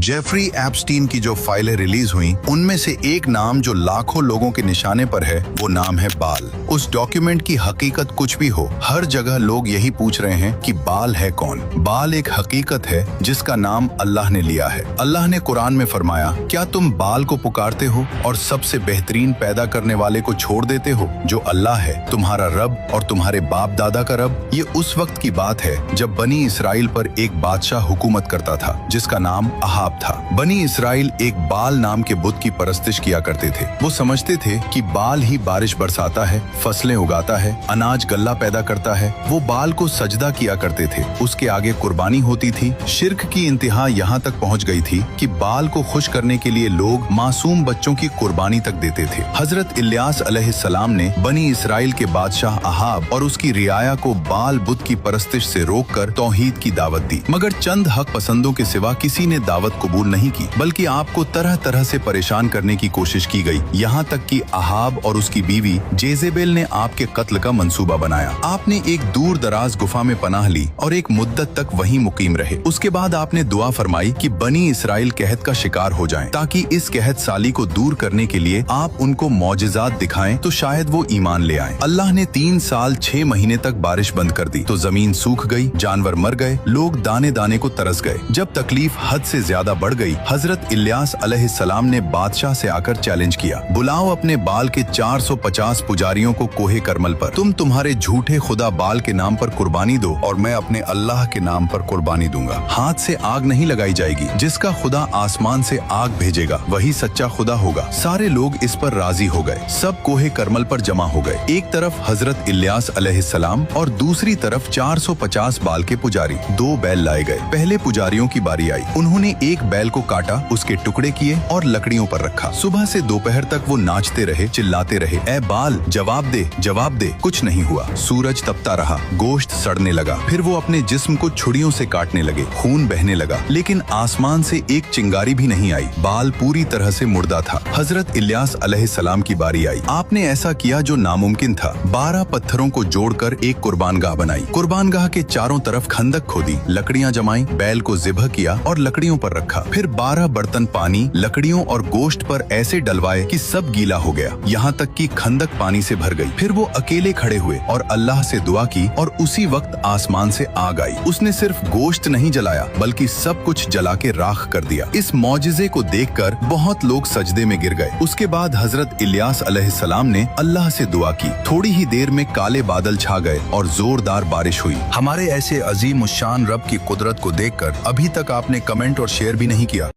Jeffrey Epstein की जो फाइलें रिलीज हुई उनमें से एक नाम जो लाखों लोगों के निशाने पर है वो नाम है बाल। उस डॉक्यूमेंट की हकीकत कुछ भी हो, हर जगह लोग यही पूछ रहे हैं कि बाल है कौन। बाल एक हकीकत है जिसका नाम अल्लाह ने लिया है। अल्लाह ने कुरान में फरमाया, क्या तुम बाल को पुकारते हो और सबसे बेहतरीन पैदा करने वाले को छोड़ देते हो जो अल्लाह है, तुम्हारा रब और तुम्हारे बाप दादा का रब। ये उस वक्त की बात है जब बनी इसराइल पर एक बादशाह हुकूमत करता था जिसका नाम अहाब था। बनी इसराइल एक बाल नाम के बुत की परस्तिश किया करते थे। वो समझते थे कि बाल ही बारिश बरसाता है, फसलें उगाता है, अनाज गल्ला पैदा करता है। वो बाल को सजदा किया करते थे, उसके आगे कुर्बानी होती थी। शिर्क की इंतहा यहाँ तक पहुँच गई थी कि बाल को खुश करने के लिए लोग मासूम बच्चों की कुर्बानी तक देते थे। हजरत इलियास अलैहिस्सलाम ने बनी इसराइल के बादशाह अहाब और उसकी रियाया को बाल बुत की परस्तिश से रोककर तौहीद की दावत दी, मगर चंद हक पसंदों के सिवा किसी ने दावत कबूल नहीं की, बल्कि आपको तरह तरह से परेशान करने की कोशिश की गई। यहाँ तक कि अहाब और उसकी बीवी जेजेबेल ने आपके कत्ल का मंसूबा बनाया। आपने एक दूर दराज गुफा में पनाह ली और एक मुद्दत तक वहीं मुकीम रहे। उसके बाद आपने दुआ फरमाई कि बनी इसराइल कहत का शिकार हो जाएं, ताकि इस कहत साली को दूर करने के लिए आप उनको मौजिज़ात दिखाएं तो शायद वो ईमान ले आएं। अल्लाह ने 3 साल 6 महीने तक बारिश बंद कर दी तो जमीन सूख गई, जानवर मर गए, लोग दाने दाने को तरस गए। जब तकलीफ हद से ज्यादा बढ़ गई, हजरत इलियास अलैहिस्सलाम ने बादशाह से आकर चैलेंज किया, बुलाओ अपने बाल के 450 पुजारियों को कोहे करमल पर। तुम तुम्हारे झूठे खुदा बाल के नाम पर कुर्बानी दो और मैं अपने अल्लाह के नाम पर कुर्बानी दूंगा। हाथ से आग नहीं लगाई जाएगी, जिसका खुदा आसमान से आग भेजेगा वही सच्चा खुदा होगा। सारे लोग इस पर राजी हो गए। सब कोहे करमल पर जमा हो गए। एक तरफ हजरत इलियास अलैहिस्सलाम और दूसरी तरफ 450 बाल के पुजारी। 2 बैल लाए गए। पहले पुजारियों की बारी आई। उन्होंने एक बैल को काटा, उसके टुकड़े किए और लकड़ियों पर रखा। सुबह से दोपहर तक वो नाचते रहे, चिल्लाते रहे, ए बाल जवाब दे, जवाब दे। कुछ नहीं हुआ। सूरज तपता रहा, गोश्त सड़ने लगा। फिर वो अपने जिस्म को छुरियों से काटने लगे, खून बहने लगा, लेकिन आसमान से एक चिंगारी भी नहीं आई। बाल पूरी तरह से मुर्दा था। हजरत इलियास अलैहिस्सलाम की बारी आई। आपने ऐसा किया जो नामुमकिन था। 12 पत्थरों को जोड़कर एक कुर्बानगाह बनाई। कुर्बानगाह के चारों तरफ खंदक खोदी, लकड़ियां जमाई, बैल को ज़िबह किया और लकड़ियों पर रखा। फिर 12 बर्तन पानी, लकड़ियों और गोश्त पर ऐसे डलवाए कि सब गीला हो गया, यहाँ तक कि खंदक पानी से भर गई। फिर वो अकेले खड़े हुए और अल्लाह से दुआ की और उसी वक्त आसमान से आग आई। उसने सिर्फ गोश्त नहीं जलाया बल्कि सब कुछ जला के राख कर दिया। इस मौजिज़े को देखकर बहुत लोग सजदे में गिर गए। उसके बाद हजरत इलियास अलैहिस्सलाम ने अल्लाह से दुआ की। थोड़ी ही देर में काले बादल छा गए और जोरदार बारिश हुई। हमारे ऐसे अजीम उश्शान रब की कुदरत को देखकर अभी तक आपने कमेंट और शेयर भी नहीं किया।